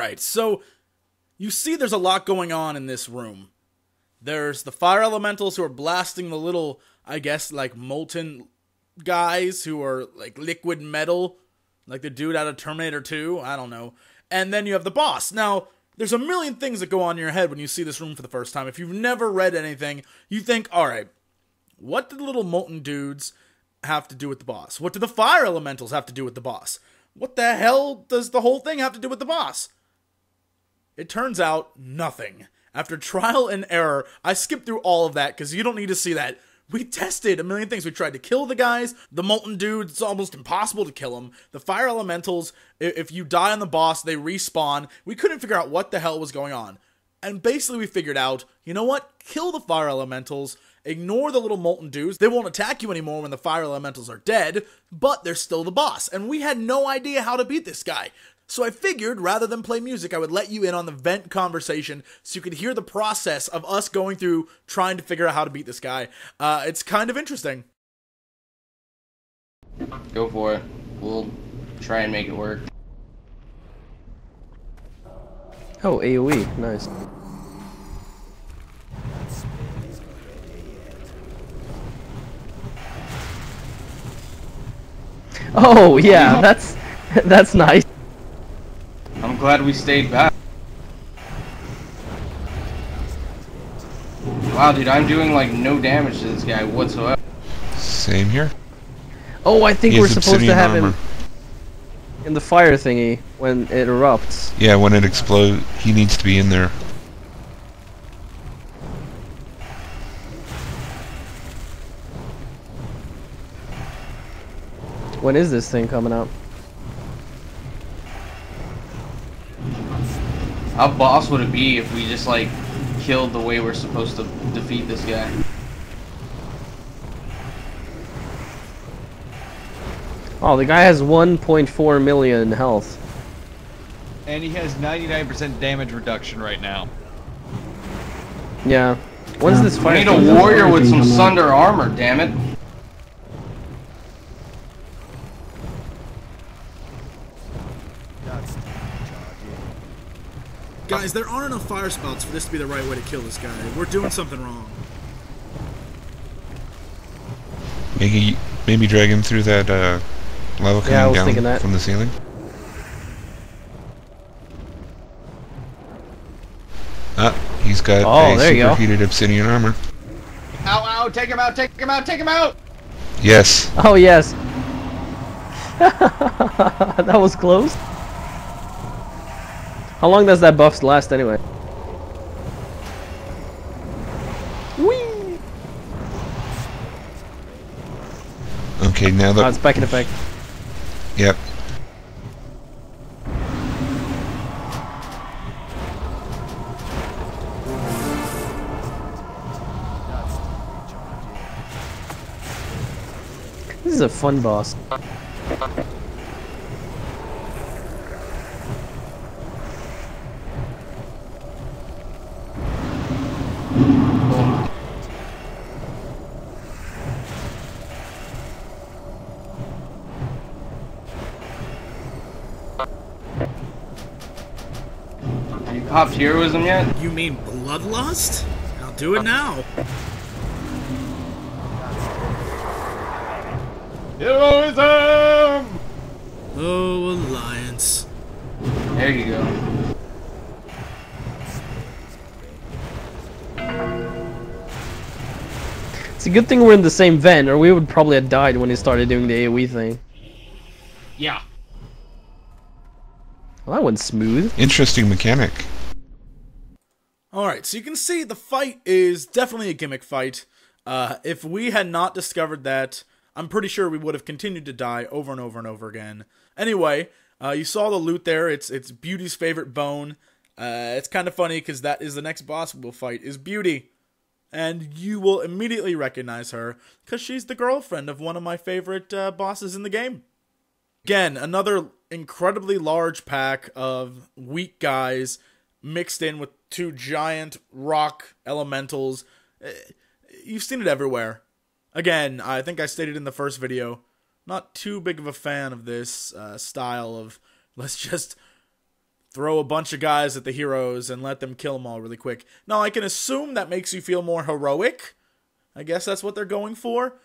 Alright, so you see there's a lot going on in this room. There's the fire elementals who are blasting the little, I guess, like molten guys who are like liquid metal, like the dude out of Terminator 2, I don't know. And then you have the boss. Now, there's a million things that go on in your head when you see this room for the first time. If you've never read anything, you think, alright, what did the little molten dudes have to do with the boss? What do the fire elementals have to do with the boss? What the hell does the whole thing have to do with the boss? It turns out, nothing. After trial and error, I skipped through all of that because you don't need to see that. We tested a million things. We tried to kill the guys. The molten dudes, it's almost impossible to kill them. The fire elementals, if you die on the boss, they respawn. We couldn't figure out what the hell was going on. And basically we figured out, you know what? Kill the fire elementals. Ignore the little molten dudes. They won't attack you anymore when the fire elementals are dead, but they're still the boss. And we had no idea how to beat this guy. So I figured, rather than play music, I would let you in on the vent conversation so you could hear the process of us going through trying to figure out how to beat this guy. It's kind of interesting. Go for it. We'll try and make it work. Oh, AoE. Nice. Oh, yeah, that's nice. I'm glad we stayed back. Wow, dude, I'm doing like no damage to this guy whatsoever. Same here. Oh, I think we're supposed to have armor him in the fire thingy when it erupts. Yeah, when it explodes, he needs to be in there. When is this thing coming out? How boss would it be if we just like killed the way we're supposed to defeat this guy? Oh, the guy has 1.4 million health. And he has 99% damage reduction right now. Yeah. When's this We fight? need a warrior with some Sunder armor, damn it. Guys, there aren't enough fire spouts for this to be the right way to kill this guy. We're doing something wrong. Maybe drag him through that lava coming down from the ceiling. Ah, he's got a superheated obsidian armor. Ow, ow, take him out, take him out, take him out! Yes. Oh, yes. That was close. How long does that buff last anyway? Whee! Okay, now that... Oh, it's back in effect. Yep. This is a fun boss. Have you popped heroism yet? You mean bloodlust? I'll do it now. Heroism! Oh, Alliance. There you go. It's a good thing we're in the same vent, or we would probably have died when he started doing the AoE thing. Yeah. Well, that went smooth. Interesting mechanic. Alright, so you can see the fight is definitely a gimmick fight. If we had not discovered that, I'm pretty sure we would have continued to die over and over and over again. Anyway, you saw the loot there. It's Beauty's favorite bone. It's kind of funny because that is the next boss we'll fight, is Beauty. And you will immediately recognize her because she's the girlfriend of one of my favorite bosses in the game. Again, another incredibly large pack of weak guys mixed in with two giant rock elementals. You've seen it everywhere. Again, I think I stated in the first video, not too big of a fan of this style of let's just throw a bunch of guys at the heroes and let them kill them all really quick. Now, I can assume that makes you feel more heroic. I guess that's what they're going for.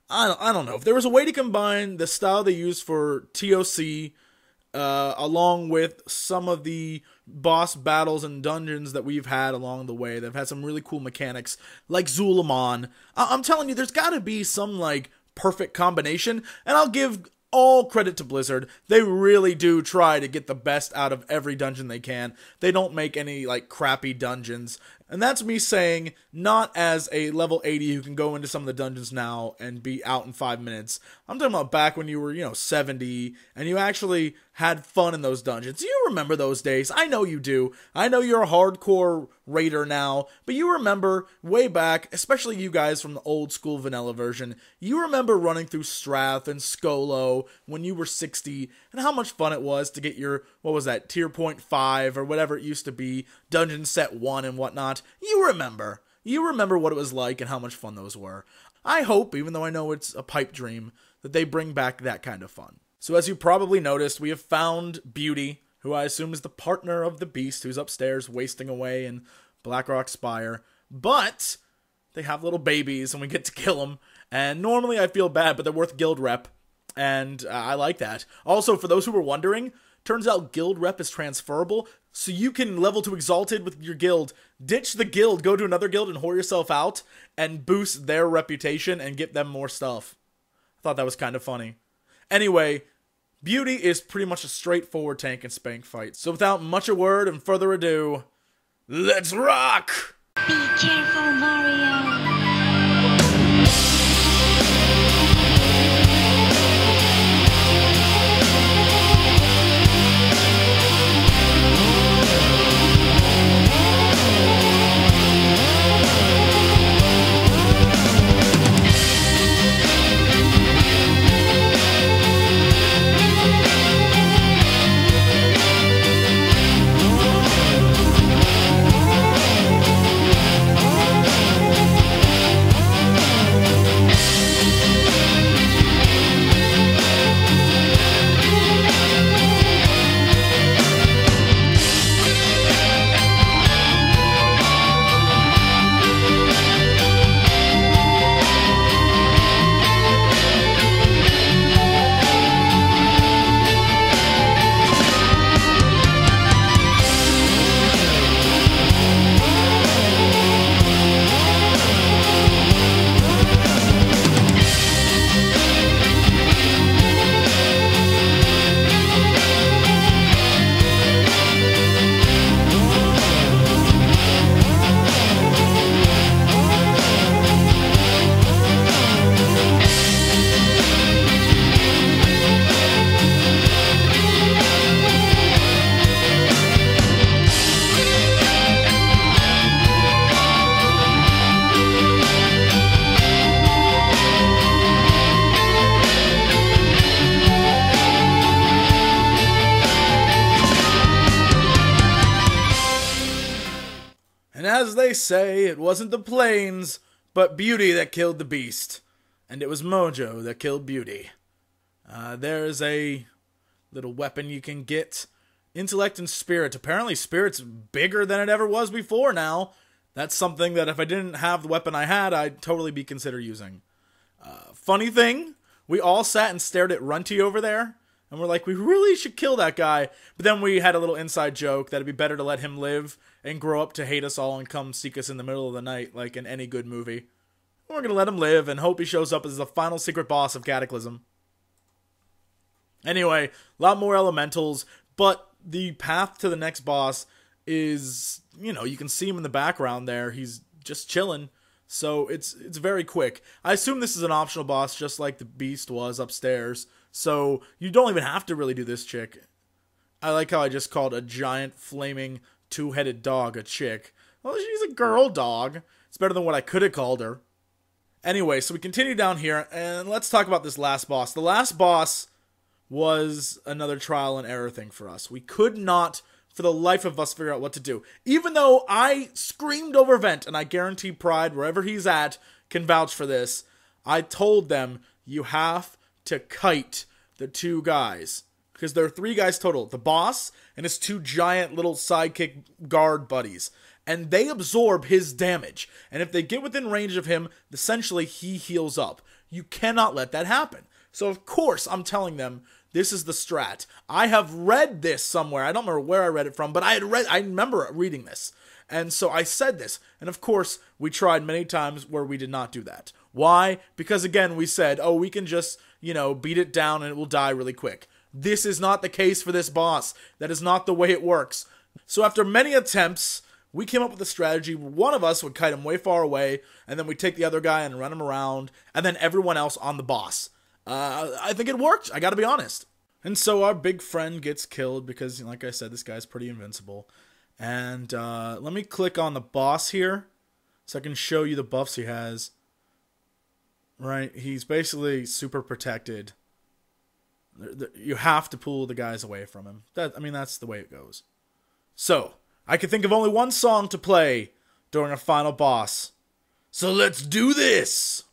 I don't know. If there was a way to combine the style they use for TOC along with some of the boss battles and dungeons that we've had along the way, they've had some really cool mechanics, like Zulamon. I'm telling you, there's got to be some, like, perfect combination, and I'll give all credit to Blizzard. They really do try to get the best out of every dungeon they can. They don't make any, like, crappy dungeons. And that's me saying, not as a level 80 who can go into some of the dungeons now and be out in 5 minutes. I'm talking about back when you were, 70, and you actually had fun in those dungeons. You remember those days. I know you do. I know you're a hardcore raider now, but you remember way back, especially you guys from the old school vanilla version, you remember running through Strath and Skolo when you were 60, and how much fun it was to get your, what was that, tier point 5 or whatever it used to be, dungeon set 1 and whatnot. You remember. You remember what it was like and how much fun those were. I hope, even though I know it's a pipe dream, that they bring back that kind of fun. So as you probably noticed, we have found Beauty, who I assume is the partner of the Beast, who's upstairs wasting away in Blackrock Spire. But they have little babies, and we get to kill them. And normally I feel bad, but they're worth guild rep, and I like that. Also, for those who were wondering, turns out guild rep is transferable, so you can level to Exalted with your guild, ditch the guild, go to another guild and whore yourself out, and boost their reputation and get them more stuff. I thought that was kind of funny. Anyway, Beauty is pretty much a straightforward tank and spank fight. So without much a word and further ado, let's rock! Be careful, Mario. As they say, it wasn't the plains, but Beauty that killed the Beast. And it was Mojo that killed Beauty. There's a little weapon you can get. Intellect and Spirit. Apparently Spirit's bigger than it ever was before now. That's something that if I didn't have the weapon I had, I'd totally be consider using. Funny thing, we all sat and stared at Runty over there. And we're like, we really should kill that guy. But then we had a little inside joke that it'd be better to let him live and grow up to hate us all and come seek us in the middle of the night, like in any good movie. We're going to let him live and hope he shows up as the final secret boss of Cataclysm. Anyway, a lot more elementals, but the path to the next boss is, you can see him in the background there. He's just chilling. So it's very quick. I assume this is an optional boss just like the Beast was upstairs. So you don't even have to really do this chick. I like how I just called a giant flaming two-headed dog a chick. Well, she's a girl dog. It's better than what I could have called her. Anyway, so we continue down here, and let's talk about this last boss. The last boss was another trial and error thing for us. We could not, for the life of us, figure out what to do. Even though I screamed over Vent, and I guarantee Pride, wherever he's at, can vouch for this. I told them, you have to kite the two guys. because there are 3 guys total. The boss and his 2 giant little sidekick guard buddies. And they absorb his damage. And if they get within range of him, essentially he heals up. You cannot let that happen. So of course I'm telling them this is the strat. I have read this somewhere. I don't remember where I read it from, but I remember reading this. And so I said this. And of course we tried many times where we did not do that. Why? Because again we said, oh, we can just, beat it down and it will die really quick. This is not the case for this boss. That is not the way it works. So after many attempts, we came up with a strategy where one of us would kite him way far away, and then we'd take the other guy and run him around, and then everyone else on the boss. I think it worked, I gotta be honest. And so our big friend gets killed because, like I said, this guy's pretty invincible. And let me click on the boss here so I can show you the buffs he has. Right, he's basically super protected. You have to pull the guys away from him. That's the way it goes. So, I can think of only one song to play during a final boss. So let's do this!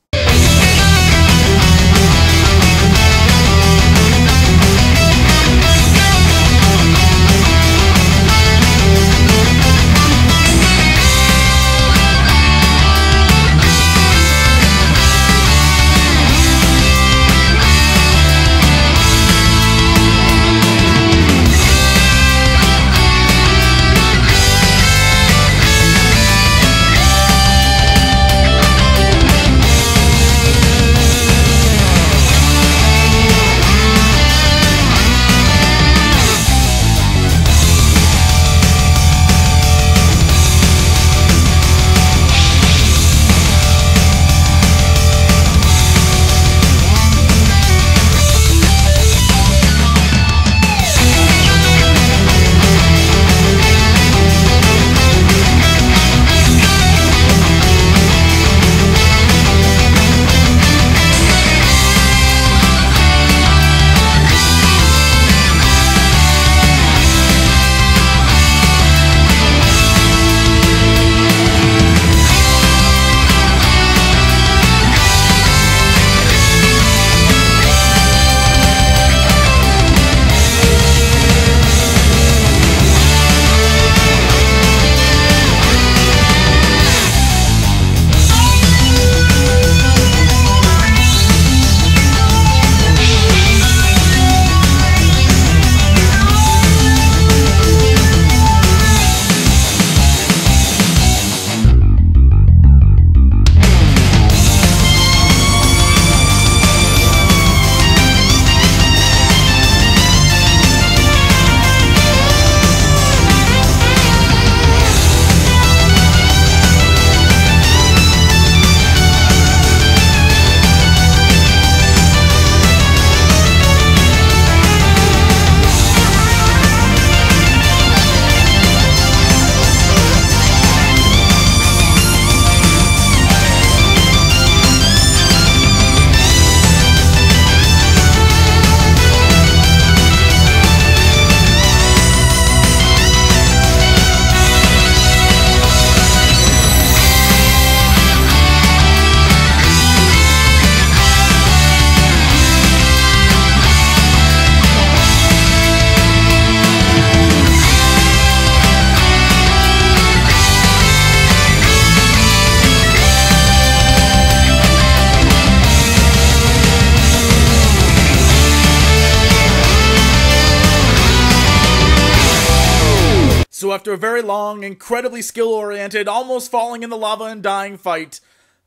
So after a very long, incredibly skill-oriented, almost falling in the lava and dying fight,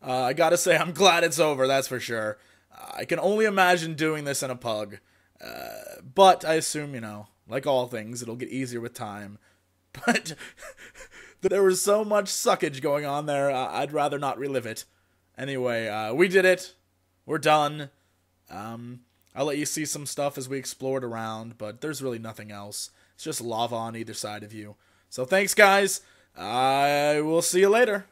I gotta say I'm glad it's over, that's for sure. I can only imagine doing this in a pug. But I assume, like all things, it'll get easier with time. But there was so much suckage going on there, I'd rather not relive it. Anyway, we did it. We're done. I'll let you see some stuff as we explored around, but there's really nothing else. It's just lava on either side of you. So thanks, guys. I will see you later.